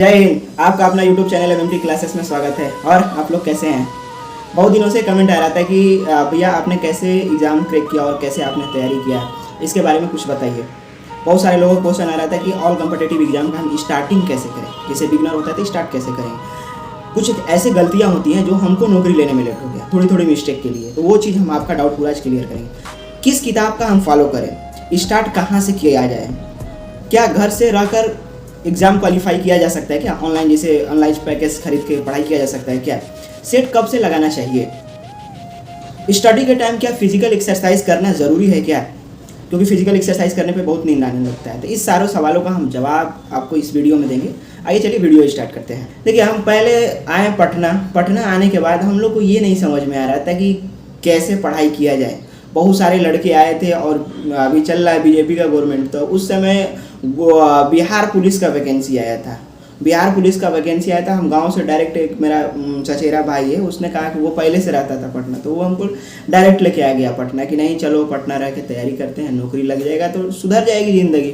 जय हिंद। आपका अपना YouTube चैनल एमएमटी क्लासेस में स्वागत है। और आप लोग कैसे हैं? बहुत दिनों से कमेंट आ रहा था कि भैया आपने कैसे एग्ज़ाम क्रैक किया और कैसे आपने तैयारी किया, इसके बारे में कुछ बताइए। बहुत सारे लोगों को क्वेश्चन आ रहा था कि ऑल कम्पिटिटिव एग्जाम का हम स्टार्टिंग कैसे करें, जैसे बिगनर होता है तो स्टार्ट कैसे करें। कुछ ऐसे गलतियाँ होती हैं जो हमको नौकरी लेने में लेट हो गया, थोड़ी थोड़ी मिस्टेक के लिए, तो वो चीज़ हम आपका डाउट पूरा क्लियर करेंगे। किस किताब का हम फॉलो करें, स्टार्ट कहाँ से किया जाए, क्या घर से रहकर एग्ज़ाम क्वालिफाई किया जा सकता है, क्या ऑनलाइन जैसे ऑनलाइन पैकेज खरीद के पढ़ाई किया जा सकता है, क्या सेट कब से लगाना चाहिए, स्टडी के टाइम क्या फिजिकल एक्सरसाइज करना ज़रूरी है क्या, क्योंकि फिजिकल एक्सरसाइज करने पे बहुत नींद आने लगता है। तो इस सारे सवालों का हम जवाब आपको इस वीडियो में देंगे। आइए चलिए वीडियो स्टार्ट करते हैं। देखिए, हम पहले आए पटना आने के बाद हम लोग को ये नहीं समझ में आ रहा था कि कैसे पढ़ाई किया जाए। बहुत सारे लड़के आए थे और अभी चल रहा है बीजेपी का गवर्नमेंट, तो उस समय बिहार पुलिस का वैकेंसी आया था। बिहार पुलिस का वैकेंसी आया था। हम गांव से डायरेक्ट, एक मेरा चचेरा भाई है, उसने कहा कि वो पहले से रहता था पटना, तो वो हमको डायरेक्ट लेके आ गया पटना कि नहीं चलो पटना रह के तैयारी करते हैं, नौकरी लग जाएगा तो सुधर जाएगी ज़िंदगी।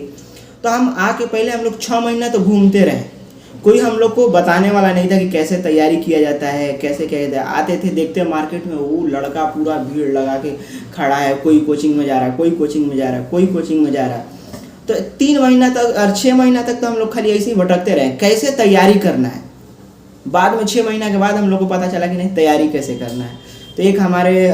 तो हम आके पहले हम लोग 6 महीना तो घूमते रहे, कोई हम लोग को बताने वाला नहीं था कि कैसे तैयारी किया जाता है, कैसे क्या जाता है। आते थे, देखते मार्केट में वो लड़का पूरा भीड़ लगा के खड़ा है, कोई कोचिंग में जा रहा है, कोई कोचिंग में जा रहा है, कोई कोचिंग में जा रहा है। तो 3 महीना तक और 6 महीना तक तो हम लोग खाली ऐसे ही भटकते रहे, कैसे तैयारी करना है। बाद में 6 महीना के बाद हम लोग को पता चला कि नहीं तैयारी कैसे करना है। तो एक हमारे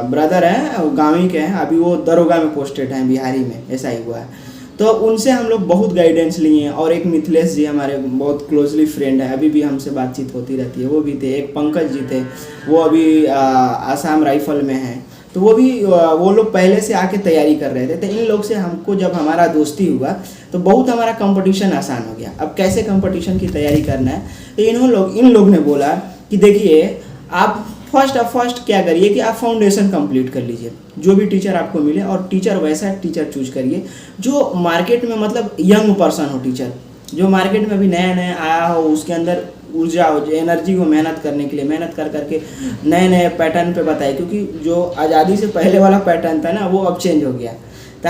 ब्रदर हैं, गाँव ही के हैं, अभी वो दरोगा में पोस्टेड हैं बिहारी में, ऐसा ही हुआ है। तो उनसे हम लोग बहुत गाइडेंस लिए हैं। और एक मिथिलेश जी हमारे बहुत क्लोजली फ्रेंड है, अभी भी हमसे बातचीत होती रहती है, वो भी थे। एक पंकज जी थे, वो अभी आसाम राइफल में हैं, तो वो लोग पहले से आके तैयारी कर रहे थे। तो इन लोग से हमको जब हमारा दोस्ती हुआ तो बहुत हमारा कंपटीशन आसान हो गया। अब कैसे कंपटीशन की तैयारी करना है, तो इन लोग ने बोला कि देखिए आप फर्स्ट क्या करिए कि आप फाउंडेशन कंप्लीट कर लीजिए, जो भी टीचर आपको मिले, और टीचर वैसा टीचर चूज करिए जो मार्केट में मतलब यंग पर्सन हो, टीचर जो मार्केट में अभी नया नया आया हो, उसके अंदर ऊर्जा हो, एनर्जी हो मेहनत करने के लिए, मेहनत कर करके नए नए पैटर्न पे बताए। क्योंकि जो आज़ादी से पहले वाला पैटर्न था ना, वो अब चेंज हो गया। तो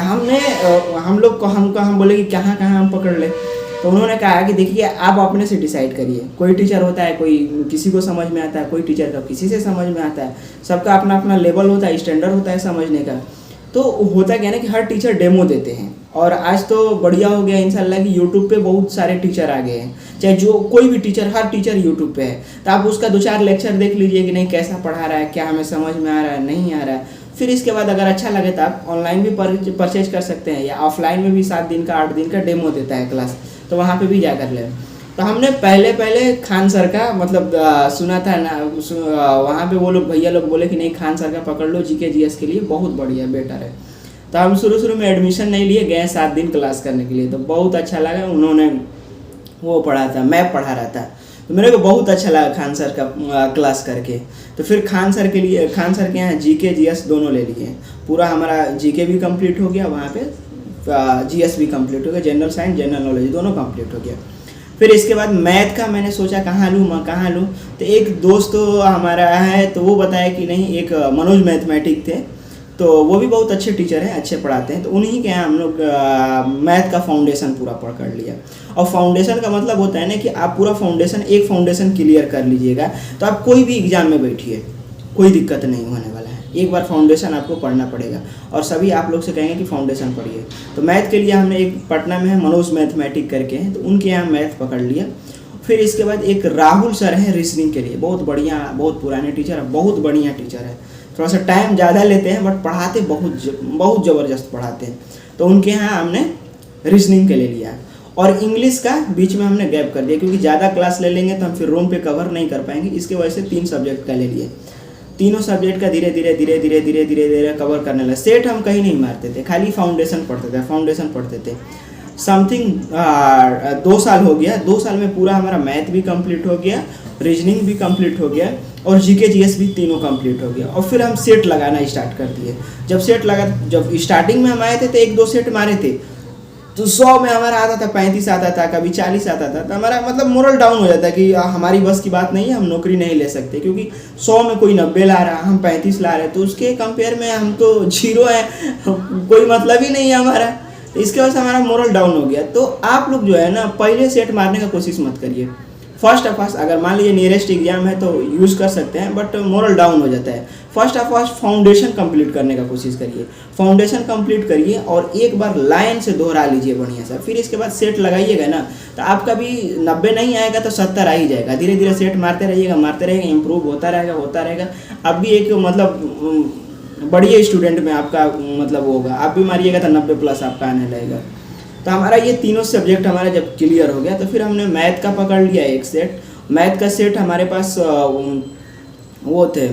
हम बोले कि कहाँ कहाँ हम पकड़ ले। तो उन्होंने कहा कि देखिए आप अपने से डिसाइड करिए। कोई टीचर होता है, कोई किसी को समझ में आता है, कोई टीचर का किसी से समझ में आता है, सबका अपना अपना लेवल होता है, स्टैंडर्ड होता है समझने का। तो होता क्या है ना कि हर टीचर डेमो देते हैं। और आज तो बढ़िया हो गया इंशाल्लाह कि यूट्यूब पे बहुत सारे टीचर आ गए हैं, चाहे जो कोई भी टीचर, हर टीचर यूट्यूब पे है। तो आप उसका 2-4 लेक्चर देख लीजिए कि नहीं कैसा पढ़ा रहा है, क्या हमें समझ में आ रहा है, नहीं आ रहा है। फिर इसके बाद अगर अच्छा लगे तो आप ऑनलाइन भी परचेज कर सकते हैं, या ऑफलाइन में भी 7 दिन का 8 दिन का डेमो देता है क्लास, तो वहाँ पे भी जा कर लें। तो हमने पहले खान सर का मतलब सुना था ना, वहाँ पे वो लोग भैया लोग बोले कि नहीं खान सर का पकड़ लो, जीके जीएस के लिए बहुत बढ़िया बेटर है। तो हम शुरू में एडमिशन नहीं लिए, गए 7 दिन क्लास करने के लिए। तो बहुत अच्छा लगा, उन्होंने वो पढ़ा था, मैप पढ़ा रहा था, तो मेरे को बहुत अच्छा लगा खान सर का क्लास करके। तो फिर खान सर के यहाँ जीके जीएस दोनों ले लिए। पूरा हमारा जीके भी कंप्लीट हो गया, वहाँ पे जीएस भी कंप्लीट हो गया, जनरल साइंस जनरल नॉलेज दोनों कंप्लीट हो गया। फिर इसके बाद मैथ का मैंने सोचा कहाँ लूँ। तो एक दोस्त हमारा है, तो वो बताया कि नहीं, एक मनोज मैथमेटिक थे, तो वो भी बहुत अच्छे टीचर हैं, अच्छे पढ़ाते हैं। तो उन्हीं के यहाँ हम लोग मैथ का फाउंडेशन पूरा पढ़ कर लिया। और फाउंडेशन का मतलब होता है ना कि आप पूरा एक फाउंडेशन क्लियर कर लीजिएगा तो आप कोई भी एग्जाम में बैठिए, कोई दिक्कत नहीं होने वाला है। एक बार फाउंडेशन आपको पढ़ना पड़ेगा, और सभी आप लोग से कहेंगे कि फाउंडेशन पढ़िए। तो मैथ के लिए हमने एक पटना में है मनोज मैथमेटिक करके हैं, तो उनके यहाँ मैथ पकड़ लिया। फिर इसके बाद एक राहुल सर हैं रीजनिंग के लिए, बहुत बढ़िया, बहुत पुराने टीचर है, बहुत बढ़िया टीचर है। थोड़ा सा टाइम ज़्यादा लेते हैं बट पढ़ाते बहुत ज़बरदस्त पढ़ाते हैं। तो उनके यहाँ हमने रीजनिंग के लिए लिया। और इंग्लिश का बीच में हमने गैप कर दिया, क्योंकि ज़्यादा क्लास ले लेंगे तो हम फिर रूम पे कवर नहीं कर पाएंगे, इसके वजह से 3 सब्जेक्ट का ले लिए। तीनों सब्जेक्ट का धीरे धीरे कवर करने लगे। सेट हम कहीं नहीं मारते थे, खाली फाउंडेशन पढ़ते थे। समथिंग 2 साल हो गया। 2 साल में पूरा हमारा मैथ भी कंप्लीट हो गया, रीजनिंग भी कंप्लीट हो गया, और जीके जीएस भी तीनों कंप्लीट हो गया। और फिर हम सेट लगाना स्टार्ट कर दिए। जब स्टार्टिंग में हम आए थे तो 1-2 सेट मारे थे, तो 100 में हमारा आता था, 35 आता था, कभी 40 आता था। तो हमारा मतलब मोरल डाउन हो जाता है कि हमारी बस की बात नहीं है, हम नौकरी नहीं ले सकते, क्योंकि 100 में कोई 90 ला रहा, हम 35 ला रहे, तो उसके कंपेयर में हम तो 0 है, कोई मतलब ही नहीं है हमारा। तो इसके वजह से हमारा मोरल डाउन हो गया। तो आप लोग जो है ना पहले सेट मारने का कोशिश मत करिए। फर्स्ट ऑफ ऑल अगर मान लीजिए नियरेस्ट एग्जाम है तो यूज़ कर सकते हैं, बट मोरल डाउन हो जाता है। First of all foundation complete करने का कोशिश करिए, फाउंडेशन कंप्लीट करिए और एक बार लाइन से दोहरा लीजिए बढ़िया सा। फिर इसके बाद सेट लगाइएगा ना तो आपका भी 90 नहीं आएगा तो 70 आ ही जाएगा। धीरे धीरे सेट मारते रहिएगा, इम्प्रूव होता रहेगा। अब भी एक मतलब बढ़िया स्टूडेंट में आपका मतलब होगा, आप भी मारिएगा तो 90+ आपका आने लगेगा। तो हमारा ये तीनों सब्जेक्ट हमारा जब क्लियर हो गया तो फिर हमने मैथ का पकड़ लिया एक सेट। मैथ का सेट हमारे पास वो थे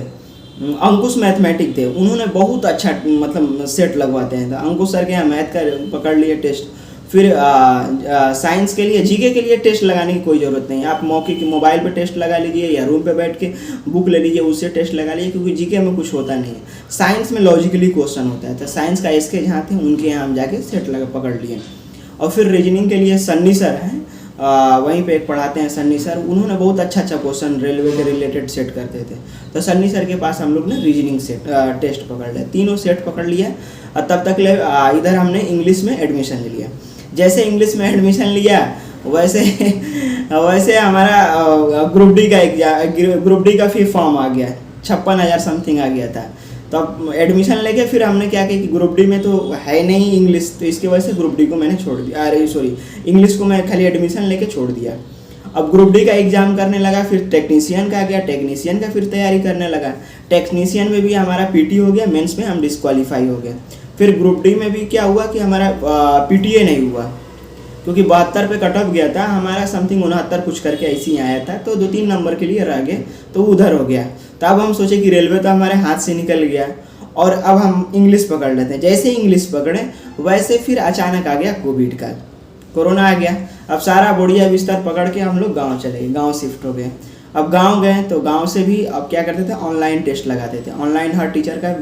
अंकुश मैथमेटिक थे, उन्होंने बहुत अच्छा मतलब सेट लगवाते हैं। तो अंकुश सर के यहाँ मैथ का पकड़ लिए टेस्ट। फिर साइंस के लिए जीके के लिए टेस्ट लगाने की कोई ज़रूरत नहीं है, आप मौके की मोबाइल पे टेस्ट लगा लीजिए या रूम पे बैठ के बुक ले लीजिए, उससे टेस्ट लगा लीजिए, क्योंकि जीके में कुछ होता नहीं है। साइंस में लॉजिकली क्वेश्चन होता है। तो साइंस का एसके जहाँ थे उनके यहाँ हम जाके सेट लगा पकड़ लिए। और फिर रीजनिंग के लिए सन्नी सर हैं, वहीं पे एक पढ़ाते हैं सन्नी सर, उन्होंने बहुत अच्छा क्वेश्चन रेलवे के रिलेटेड सेट करते थे। तो सन्नी सर के पास हम लोग ने रीजनिंग सेट टेस्ट पकड़ लिया, तीनों सेट पकड़ लिया। और तब तक ले इधर हमने इंग्लिश में एडमिशन ले लिया। जैसे इंग्लिश में एडमिशन लिया वैसे हमारा ग्रुप डी का फिर फॉर्म आ गया, 56,000 समथिंग आ गया था। तो अब एडमिशन लेके फिर हमने क्या किया कि ग्रुप डी में तो है नहीं इंग्लिश, तो इसकी वजह से ग्रुप डी को मैंने छोड़ दिया, इंग्लिश को मैं खाली एडमिशन लेके छोड़ दिया। अब ग्रुप डी का एग्जाम करने लगा, फिर टेक्नीशियन का आ गया, टेक्नीशियन का फिर तैयारी करने लगा। टेक्नीशियन में भी हमारा पीटी हो गया, मेंस में हम डिस्क्वालीफाई हो गए। फिर ग्रुप डी में भी क्या हुआ कि हमारा पीटीए नहीं हुआ, क्योंकि 72 पे कट ऑफ गया था हमारा, समथिंग 69 कुछ करके ऐसे ही आया था। तो 2-3 नंबर के लिए रह गए, तो उधर हो गया। तब हम सोचे कि रेलवे तो हमारे हाथ से निकल गया और अब हम इंग्लिश पकड़ लेते हैं। जैसे इंग्लिश पकड़े वैसे फिर अचानक आ गया कोविड का, कोरोना आ गया। अब सारा बोड़िया बिस्तर पकड़ के हम लोग गाँव चले गए, गाँव शिफ्ट हो गए। अब गांव गए तो गांव से भी अब क्या करते थे, ऑनलाइन टेस्ट लगाते थे। ऑनलाइन हर टीचर का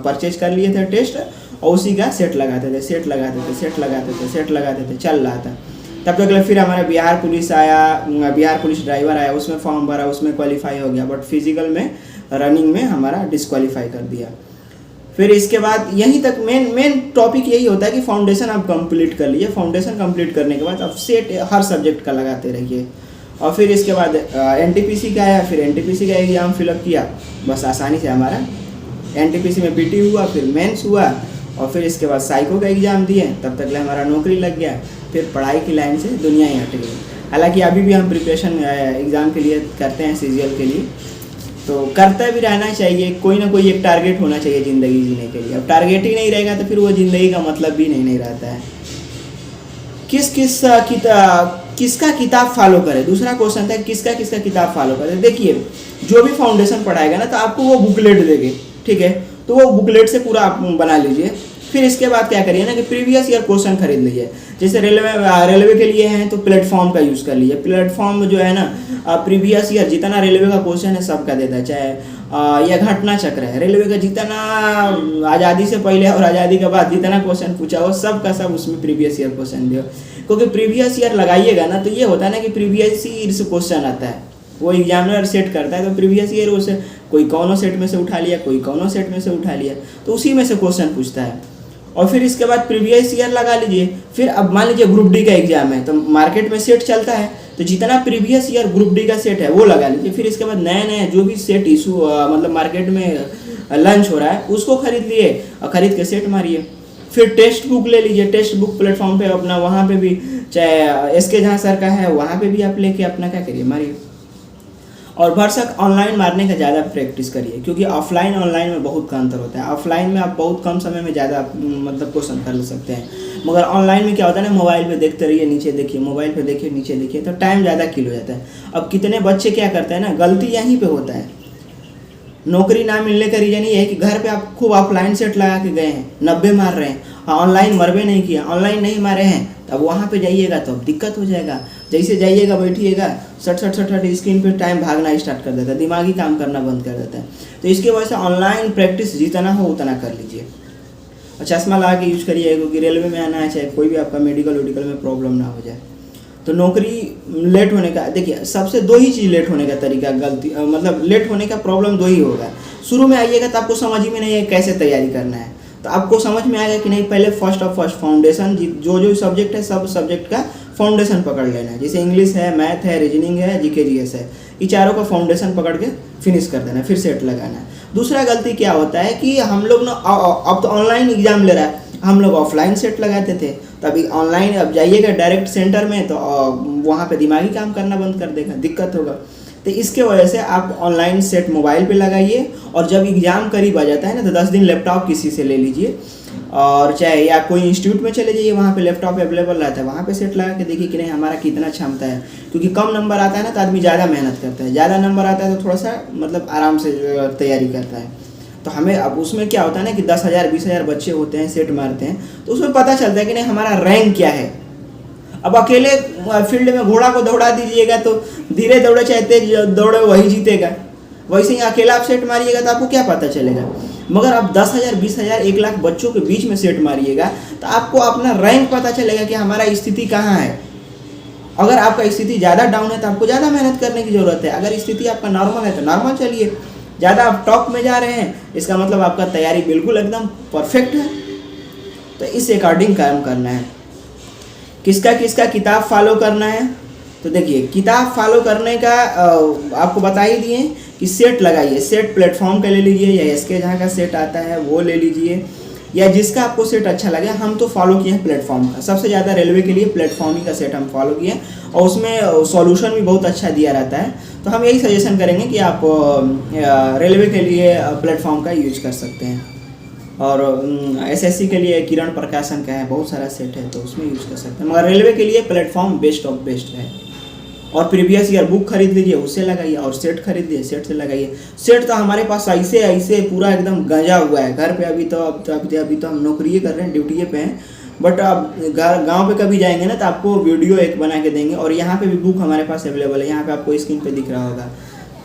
परचेज कर लिए थे टेस्ट और उसी का सेट लगाते थे, चल रहा था। तब तक फिर हमारा बिहार पुलिस आया, बिहार पुलिस ड्राइवर आया, उसमें फॉर्म भरा, उसमें क्वालिफाई हो गया, बट फिजिकल में रनिंग में हमारा डिस्क्वालीफाई कर दिया। फिर इसके बाद यहीं तक मेन टॉपिक यही होता है कि फाउंडेशन आप कंप्लीट कर लीजिए। फाउंडेशन कंप्लीट करने के बाद अब सेट हर सब्जेक्ट का लगाते रहिए। और फिर इसके बाद एनटीपीसी का आया, फिर एनटीपीसी का एग्जाम फिलअप किया, बस आसानी से हमारा एनटीपीसी में पीटी हुआ, फिर मेंस हुआ और फिर इसके बाद साइको का एग्ज़ाम दिए। तब तक हमारा नौकरी लग गया, फिर पढ़ाई की लाइन से दुनिया ही हट गई। हालांकि अभी भी हम प्रिपरेशन एग्ज़ाम के लिए करते हैं, सीजीएल के लिए, तो करता भी रहना चाहिए। कोई ना कोई एक टारगेट होना चाहिए ज़िंदगी जीने के लिए। अब टारगेट ही नहीं रहेगा तो फिर वो ज़िंदगी का मतलब भी नहीं रहता है। किसका किताब फॉलो करे, दूसरा क्वेश्चन था किसका किताब फॉलो करे। देखिए जो भी फाउंडेशन पढ़ाएगा ना तो आपको वो बुकलेट देंगे, ठीक है, तो वो बुकलेट से पूरा आप बना लीजिए। फिर इसके बाद क्या करिए ना कि प्रीवियस ईयर क्वेश्चन खरीद लीजिए। जैसे रेलवे के लिए हैं तो प्लेटफॉर्म का यूज़ कर लीजिए। प्लेटफॉर्म जो है ना प्रीवियस ईयर जितना रेलवे का क्वेश्चन है सबका देता है, चाहे यह घटना चक्र है, रेलवे का जितना आज़ादी से पहले और आज़ादी के बाद जितना क्वेश्चन पूछा हो सब का सब उसमें प्रीवियस ईयर क्वेश्चन दियो। क्योंकि प्रीवियस ईयर लगाइएगा ना तो ये होता है ना कि प्रीवियस ईयर से क्वेश्चन आता है, वो एग्जामिनर सेट करता है, तो प्रीवियस ईयर उसे कोई कौनो सेट में से उठा लिया, कोई कौनो सेट में से उठा लिया, तो उसी में से क्वेश्चन पूछता है। और फिर इसके बाद प्रीवियस ईयर लगा लीजिए। फिर अब मान लीजिए ग्रुप डी का एग्जाम है तो मार्केट में सेट चलता है, तो जितना प्रीवियस ईयर ग्रुप डी का सेट है वो लगा लीजिए। फिर इसके बाद नए जो भी सेट इशू मतलब मार्केट में लंच हो रहा है उसको खरीद लिए और खरीद के सेट मारिए। फिर टेक्स्ट बुक ले लीजिए, टेक्स्ट बुक प्लेटफॉर्म पे अपना वहाँ पे भी, चाहे एसके जहाँ सर का है वहाँ पे भी आप लेके अपना क्या करिए मारिए। और भरसक ऑनलाइन मारने का ज़्यादा प्रैक्टिस करिए, क्योंकि ऑफलाइन ऑनलाइन में बहुत का अंतर होता है। ऑफलाइन में आप बहुत कम समय में ज़्यादा मतलब क्वेश्चन कर सकते हैं, मगर ऑनलाइन में क्या होता है ना, मोबाइल पे देखते रहिए, नीचे देखिए, मोबाइल पे देखिए, नीचे देखिए, तो टाइम ज़्यादा किल हो जाता है। अब कितने बच्चे क्या करते हैं ना, गलती यहीं पर होता है। नौकरी ना मिलने का रीज़न ये है कि घर पे आप खूब ऑफलाइन सेट लगा के गए हैं, 90 मार रहे हैं, हाँ ऑनलाइन मरबे नहीं किया, ऑनलाइन नहीं मारे हैं, तब वहाँ पे जाइएगा तो अब दिक्कत हो जाएगा। जैसे जाइएगा बैठिएगा सट स्क्रीन पे टाइम भागना स्टार्ट कर देता है, दिमागी काम करना बंद कर देता है। तो इसके वजह से ऑनलाइन प्रैक्टिस जितना हो उतना कर लीजिए और चश्मा लगा के यूज़ करिए, क्योंकि रेलवे में आना है, चाहे कोई भी आपका मेडिकल में प्रॉब्लम ना हो जाए। तो नौकरी लेट होने का, देखिए सबसे 2 ही चीज़ लेट होने का तरीका, गलती मतलब लेट होने का प्रॉब्लम 2 ही होगा। शुरू में आइएगा तो आपको समझ में नहीं है कैसे तैयारी करना है, तो आपको समझ में आएगा कि नहीं, पहले फर्स्ट फाउंडेशन जो जो सब्जेक्ट है सब सब्जेक्ट का फाउंडेशन पकड़ लेना है। जैसे इंग्लिश है, मैथ है, रीजनिंग है, जीके जीएस है, ये चारों का फाउंडेशन पकड़ के फिनिश कर देना है, फिर सेट लगाना है। दूसरा गलती क्या होता है कि हम लोग ना अब तो ऑनलाइन एग्जाम ले रहा है, हम लोग ऑफलाइन सेट लगाते थे, तो अभी ऑनलाइन अब जाइएगा डायरेक्ट सेंटर में तो वहाँ पे दिमागी काम करना बंद कर देगा, दिक्कत होगा। तो इसके वजह से आप ऑनलाइन सेट मोबाइल पे लगाइए, और जब एग्ज़ाम करीब आ जाता है ना तो 10 दिन लैपटॉप किसी से ले लीजिए, और चाहे या कोई इंस्टीट्यूट में चले जाइए, वहाँ पे लैपटॉप अवेलेबल रहता है, वहाँ पे सेट लगा के देखिए कि नहीं हमारा कितना क्षमता है। क्योंकि कम नंबर आता है ना तो आदमी ज़्यादा मेहनत करता है, ज़्यादा नंबर आता है तो थोड़ा सा मतलब आराम से तैयारी करता है। तो हमें अब उसमें क्या होता है ना कि 10,000 20,000 बच्चे होते हैं, सेट मारते हैं, तो उसमें पता चलता है कि नहीं हमारा रैंक क्या है। अब अकेले फील्ड में घोड़ा को दौड़ा दीजिएगा तो धीरे दौड़े चाहे तेज दौड़े वही जीतेगा, वैसे ही अकेला आप सेट मारिएगा तो आपको क्या पता चलेगा। मगर आप 10,000 20,000 1 लाख बच्चों के बीच में सेट मारिएगा तो आपको अपना रैंक पता चलेगा कि हमारा स्थिति कहाँ है। अगर आपका स्थिति ज़्यादा डाउन है तो आपको ज़्यादा मेहनत करने की ज़रूरत है, अगर स्थिति आपका नॉर्मल है तो नॉर्मल चलिए। ज़्यादा आप टॉप में जा रहे हैं इसका मतलब आपका तैयारी बिल्कुल एकदम परफेक्ट है। तो इस अकॉर्डिंग काम करना है। किसका किसका किताब फॉलो करना है, तो देखिए किताब फॉलो करने का आपको बता ही दिए कि सेट लगाइए, सेट प्लेटफॉर्म का ले लीजिए या एसके जहाँ का सेट आता है वो ले लीजिए, या जिसका आपको सेट अच्छा लगे। हम तो फॉलो किए हैं प्लेटफॉर्म का, सबसे ज़्यादा रेलवे के लिए प्लेटफॉर्म ही का सेट हम फॉलो किए, और उसमें सॉल्यूशन भी बहुत अच्छा दिया रहता है। तो हम यही सजेशन करेंगे कि आप रेलवे के लिए प्लेटफॉर्म का यूज कर सकते हैं, और एसएससी के लिए किरण प्रकाशन का है, बहुत सारा सेट है तो उसमें यूज कर सकते हैं। मगर रेलवे के लिए प्लेटफॉर्म बेस्ट ऑफ बेस्ट है। और प्रीवियस ईयर बुक खरीद लीजिए, उससे लगाइए, और सेट खरीद लीजिए, सेट से लगाइए। सेट तो हमारे पास ऐसे ऐसे पूरा एकदम गंजा हुआ है घर पे। अभी तो हम नौकरी कर रहे हैं, ड्यूटी पे हैं, बट अब गांव पे कभी जाएंगे ना तो आपको वीडियो एक बना के देंगे। और यहाँ पे भी बुक हमारे पास अवेलेबल है, यहाँ पे आपको स्क्रीन पे दिख रहा होगा।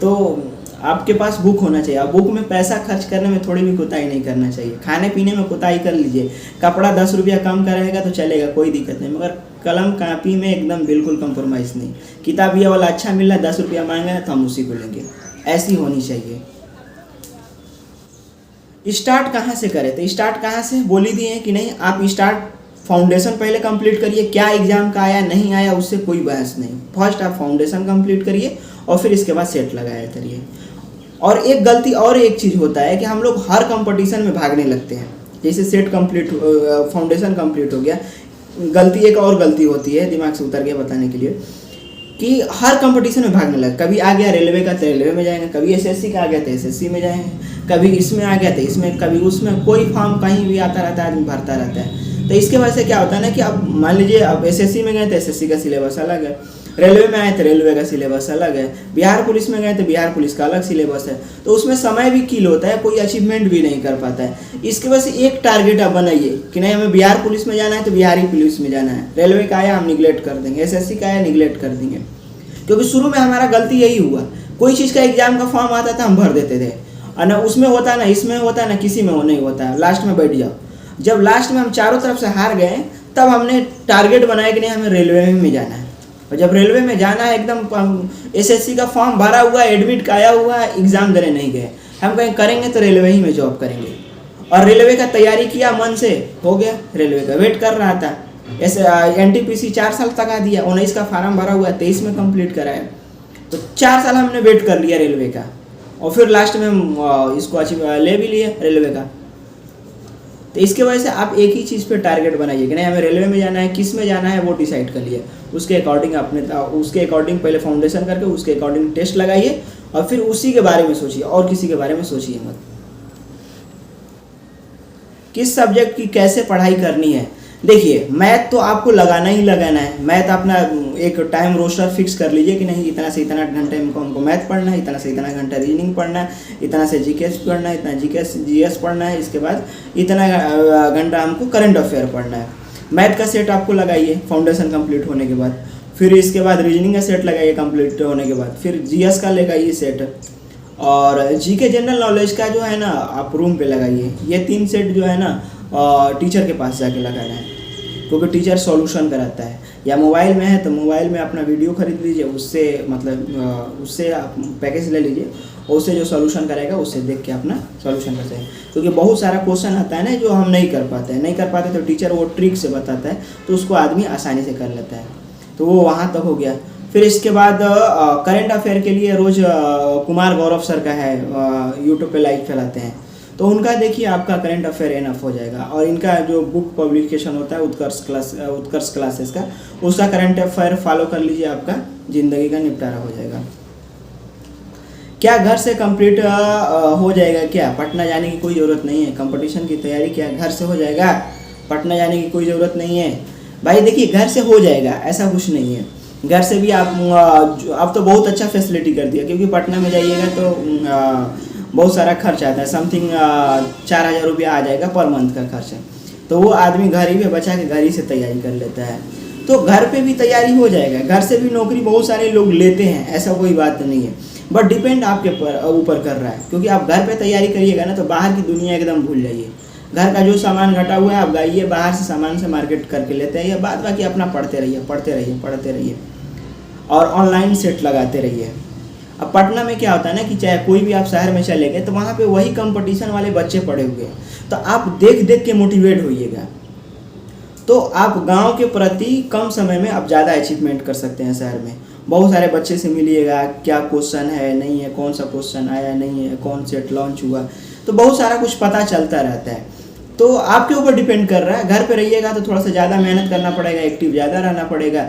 तो आपके पास बुक होना चाहिए। अब बुक में पैसा खर्च करने में थोड़ी भी कोताही नहीं करना चाहिए। खाने पीने में कोताही कर लीजिए, कपड़ा 10 रुपया कम का रहेगा तो चलेगा, कोई दिक्कत नहीं, मगर कलम कापी में एकदम बिल्कुल कंप्रोमाइज़ नहीं। किताब ये वाला अच्छा मिल रहा है, 10 रुपया मांगा है तो हम उसी को लेंगे, ऐसी होनी चाहिए। स्टार्ट कहाँ से करें, तो स्टार्ट कहाँ से बोल ही दिए हैं कि नहीं। आप स्टार्ट फाउंडेशन पहले कंप्लीट करिए, क्या एग्जाम का आया नहीं आया उससे कोई बहस नहीं। फर्स्ट आप फाउंडेशन कंप्लीट करिए और फिर इसके बाद सेट लगाया करिए। और एक गलती और एक चीज़ होता है कि हम लोग हर कंपटीशन में भागने लगते हैं। जैसे सेट कंप्लीट, फाउंडेशन कंप्लीट हो गया, गलती एक और गलती होती है, दिमाग से उतर गया बताने के लिए, कि हर कंपटीशन में भागने लगे। कभी आ गया रेलवे का तो रेलवे में जाएंगे, कभी एसएससी का आ गया तो एसएससी में जाएंगे, कभी इसमें आ गया तो इसमें, कभी उसमें, कोई फॉर्म कहीं भी आता रहता है, आदमी भरता रहता है। तो इसके वजह से क्या होता है ना कि अब मान लीजिए अब एसएससी में गए तो एसएससी का सिलेबस अलग है, रेलवे में आए तो रेलवे का सिलेबस अलग है, बिहार पुलिस में गए तो बिहार पुलिस का अलग सिलेबस है। तो उसमें समय भी किल होता है, कोई अचीवमेंट भी नहीं कर पाता है। इसकी वजह से एक टारगेट आप बनाइए कि नहीं हमें बिहार पुलिस में जाना है तो बिहारी पुलिस में जाना है, रेलवे का आया हम निगलेक्ट कर देंगे, एसएससी का आया निगलेक्ट कर देंगे। क्योंकि शुरू में हमारा गलती यही हुआ, कोई चीज़ का एग्जाम का फॉर्म आता था हम भर देते थे, और ना उसमें होता ना इसमें होता ना किसी में नहीं होता, लास्ट में बैठ जाओ। जब लास्ट में हम चारों तरफ से हार गए तब हमने टारगेट बनाया कि नहीं हमें रेलवे में जाना है। और जब रेलवे में जाना है एकदम एसएससी का फॉर्म भरा हुआ, एडमिट का आया हुआ, एग्ज़ाम देने नहीं गए, हम कहीं करेंगे तो रेलवे ही में जॉब करेंगे। और रेलवे का तैयारी किया मन से, हो गया, रेलवे का वेट कर रहा था, ऐसे एनटीपीसी 4 साल तक आ दिया, 19 का फार्म भरा हुआ, 23 में कंप्लीट कराया, तो 4 साल हमने वेट कर लिया रेलवे का, और फिर लास्ट में हम इसको ले भी लिए रेलवे का। तो इसके वजह से आप एक ही चीज़ पे टारगेट बनाइए कि नहीं हमें रेलवे में जाना है, किस में जाना है वो डिसाइड कर लिए, उसके अकॉर्डिंग उसके अकॉर्डिंग पहले फाउंडेशन करके उसके अकॉर्डिंग टेस्ट लगाइए, और फिर उसी के बारे में सोचिए, और किसी के बारे में सोचिए मत। किस सब्जेक्ट की कैसे पढ़ाई करनी है, देखिए मैथ तो आपको लगाना ही लगाना है। मैथ अपना एक टाइम रोस्टर फिक्स कर लीजिए कि नहीं इतना से इतना घंटे में हमको मैथ पढ़ना है, इतना से इतना घंटा रीजनिंग पढ़ना है, इतना से जीके पढ़ना है, इतना जीएस पढ़ना है, इसके बाद इतना घंटा हमको करंट अफेयर पढ़ना है। मैथ का सेट आपको लगाइए फाउंडेशन कंप्लीट होने के बाद, फिर इसके बाद रीजनिंग का सेट लगाइए कंप्लीट होने के बाद, फिर जीएस का लगाइए सेट, और जीके जनरल नॉलेज का जो है ना आप रूम पे लगाइए। ये 3 सेट जो है ना टीचर के पास जाके लगाना है। क्योंकि टीचर सॉल्यूशन कराता है। या मोबाइल में है तो मोबाइल में अपना वीडियो खरीद लीजिए, उससे मतलब उससे आप पैकेज ले लीजिए और उससे जो सॉल्यूशन करेगा उससे देख के अपना सॉल्यूशन करते हैं। क्योंकि बहुत सारा क्वेश्चन आता है ना जो हम नहीं कर पाते तो टीचर वो ट्रिक से बताता है तो उसको आदमी आसानी से कर लेता है। तो वो वहाँ तक हो गया। फिर इसके बाद करंट अफेयर के लिए रोज़ कुमार गौरव सर का है, यूट्यूब पे लाइव चलाते हैं, तो उनका देखिए आपका करंट अफेयर एनफ हो जाएगा। और इनका जो बुक पब्लिकेशन होता है उत्कर्ष क्लासेस का, उसका करंट अफेयर फॉलो कर लीजिए, आपका ज़िंदगी का निपटारा हो जाएगा। क्या घर से कंप्लीट हो जाएगा? क्या पटना जाने की कोई ज़रूरत नहीं है? कंपटीशन की तैयारी क्या घर से हो जाएगा? पटना जाने की कोई ज़रूरत नहीं है भाई। देखिए घर से हो जाएगा ऐसा कुछ नहीं है, घर से भी आप तो बहुत अच्छा फैसिलिटी कर दिया, क्योंकि पटना में जाइएगा तो बहुत सारा खर्च आता है, समथिंग 4000 रुपया आ जाएगा पर मंथ का खर्चा। तो वो आदमी घर ही में बचा के घर ही से तैयारी कर लेता है, तो घर पे भी तैयारी हो जाएगा। घर से भी नौकरी बहुत सारे लोग लेते हैं, ऐसा कोई बात नहीं है, बट डिपेंड आपके ऊपर कर रहा है। क्योंकि आप घर पे तैयारी करिएगा ना तो बाहर की दुनिया एकदम भूल जाइए। घर का जो सामान घटा हुआ है आप गाइए, बाहर से सामान से मार्केट करके लेते हैं, या बाद बाकी अपना पढ़ते रहिए और ऑनलाइन सेट लगाते रहिए। अब पटना में क्या होता है ना कि चाहे कोई भी आप शहर में चले गए तो वहाँ पे वही कंपटीशन वाले बच्चे पड़े हुए हैं, तो आप देख देख के मोटिवेट होइएगा, तो आप गांव के प्रति कम समय में आप ज़्यादा अचीवमेंट कर सकते हैं। शहर में बहुत सारे बच्चे से मिलिएगा, क्या क्वेश्चन है नहीं है, कौन सा क्वेश्चन आया नहीं है, कौन सेट लॉन्च हुआ, तो बहुत सारा कुछ पता चलता रहता है। तो आपके ऊपर डिपेंड कर रहा है। घर पे रहिएगा तो थोड़ा सा ज़्यादा मेहनत करना पड़ेगा, एक्टिव ज़्यादा रहना पड़ेगा।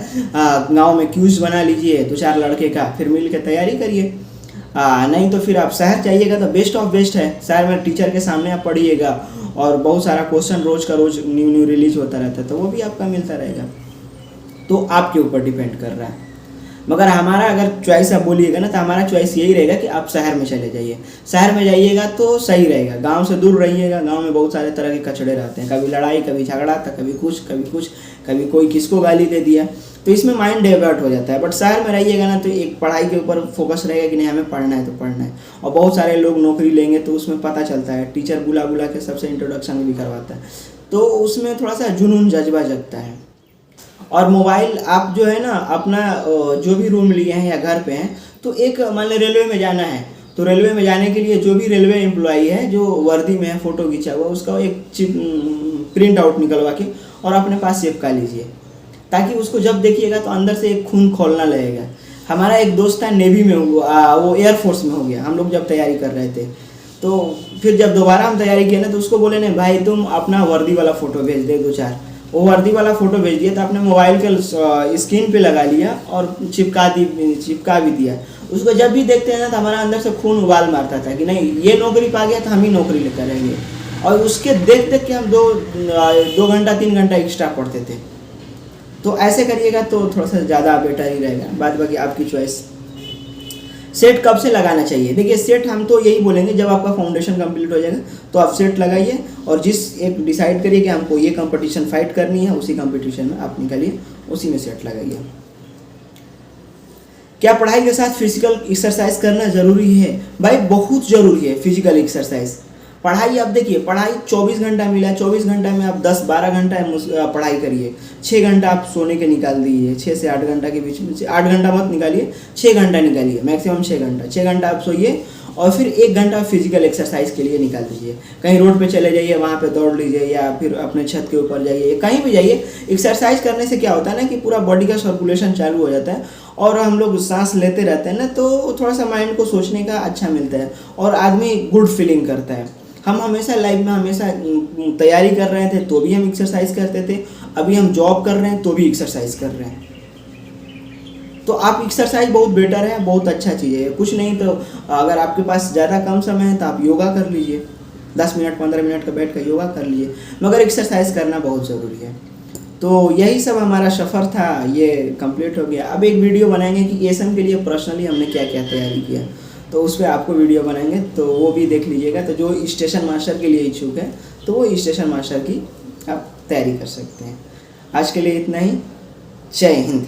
गांव में क्यूज़ बना लीजिए 2-4 लड़के का, फिर मिल के तैयारी करिए। नहीं तो फिर आप शहर चाहिएगा तो बेस्ट ऑफ बेस्ट है। शहर में टीचर के सामने आप पढ़िएगा और बहुत सारा क्वेश्चन रोज़ का रोज़ न्यू रिलीज होता रहता है, तो वो भी आपका मिलता रहेगा। तो आपके ऊपर डिपेंड कर रहा है। मगर हमारा अगर चॉइस आप बोलिएगा ना तो हमारा चॉइस यही रहेगा कि आप शहर में चले जाइए। शहर में जाइएगा तो सही रहेगा, गांव से दूर रहिएगा। गांव में बहुत सारे तरह के कचड़े रहते हैं, कभी लड़ाई, कभी झगड़ा, कभी कुछ, कभी कोई किसको गाली दे दिया, तो इसमें माइंड डाइवर्ट हो जाता है। बट शहर में रहिएगा ना तो एक पढ़ाई के ऊपर फोकस रहेगा कि नहीं हमें पढ़ना है तो पढ़ना है। और बहुत सारे लोग नौकरी लेंगे तो उसमें पता चलता है, टीचर बुला के सबसे इंट्रोडक्शन भी करवाता है, तो उसमें थोड़ा सा जुनून जज्बा जगता है। और मोबाइल आप जो है ना अपना जो भी रूम लिए हैं या घर पे हैं, तो एक मान लीजिए रेलवे में जाना है, तो रेलवे में जाने के लिए जो भी रेलवे एम्प्लॉई है जो वर्दी में है फ़ोटो खींचा हुआ, उसका एक प्रिंट आउट निकलवा के और अपने पास चिपका लीजिए, ताकि उसको जब देखिएगा तो अंदर से एक खून खौलना लगेगा। हमारा एक दोस्त था नेवी में, वो एयरफोर्स में हो गया। हम लोग जब तैयारी कर रहे थे तो फिर जब दोबारा हम तैयारी किए ना तो उसको बोले नहीं भाई तुम अपना वर्दी वाला फ़ोटो भेज दे 2-4, वो वर्दी वाला फ़ोटो भेज दिया, तो अपने मोबाइल के स्क्रीन पे लगा लिया और चिपका भी दिया। उसको जब भी देखते हैं ना तो हमारा अंदर से खून उबाल मारता था कि नहीं ये नौकरी पा गया तो हम ही नौकरी लेकर रहेंगे। और उसके देख देख के हम 2 घंटा 3 घंटा एक्स्ट्रा पढ़ते थे। तो ऐसे करिएगा तो थोड़ा सा ज़्यादा बेटर ही रहेगा। बाद बाकी आपकी चॉइस। सेट कब से लगाना चाहिए? देखिए सेट हम तो यही बोलेंगे जब आपका फाउंडेशन कंप्लीट हो जाएगा तो आप सेट लगाइए, और जिस एक डिसाइड करिए कि हमको ये कंपटीशन फाइट करनी है, उसी कंपटीशन में आप निकलिए, उसी में सेट लगाइए। क्या पढ़ाई के साथ फिजिकल एक्सरसाइज करना ज़रूरी है? भाई बहुत ज़रूरी है फिजिकल एक्सरसाइज। पढ़ाई आप देखिए, पढ़ाई 24 घंटा मिला है, 24 घंटा में आप 10-12 घंटा पढ़ाई करिए, 6 घंटा आप सोने के निकाल दीजिए, 6 से 8 घंटा के बीच में। 8 घंटा मत निकालिए, 6 घंटा निकालिए, मैक्सिमम 6 घंटा आप सोइए, और फिर 1 घंटा फिजिकल एक्सरसाइज के लिए निकाल दीजिए। कहीं रोड पे चले जाइए, वहाँ पे दौड़ लीजिए, या फिर अपने छत के ऊपर जाइए, कहीं भी जाइए। एक्सरसाइज करने से क्या होता है ना कि पूरा बॉडी का सर्कुलेशन चालू हो जाता है, और हम लोग सांस लेते रहते हैं ना, तो थोड़ा सा माइंड को सोचने का अच्छा मिलता है, और आदमी गुड फीलिंग करता है। हम हमेशा लाइफ में हमेशा तैयारी कर रहे थे तो भी हम एक्सरसाइज करते थे, अभी हम जॉब कर रहे हैं तो भी एक्सरसाइज कर रहे हैं। तो आप एक्सरसाइज बहुत बेटर है, बहुत अच्छा चीज़ है। कुछ नहीं तो अगर आपके पास ज़्यादा कम समय है तो आप योगा कर लीजिए, 10 मिनट 15 मिनट का बैठ कर योगा कर लीजिए, मगर एक्सरसाइज करना बहुत ज़रूरी है। तो यही सब हमारा सफ़र था, ये कंप्लीट हो गया। अब एक वीडियो बनाएंगे कि एएसएम के लिए पर्सनली हमने क्या क्या तैयारी किया, तो उस पर आपको वीडियो बनाएंगे, तो वो भी देख लीजिएगा। तो जो स्टेशन मास्टर के लिए इच्छुक है तो वो स्टेशन मास्टर की आप तैयारी कर सकते हैं। आज के लिए इतना ही। जय हिंद।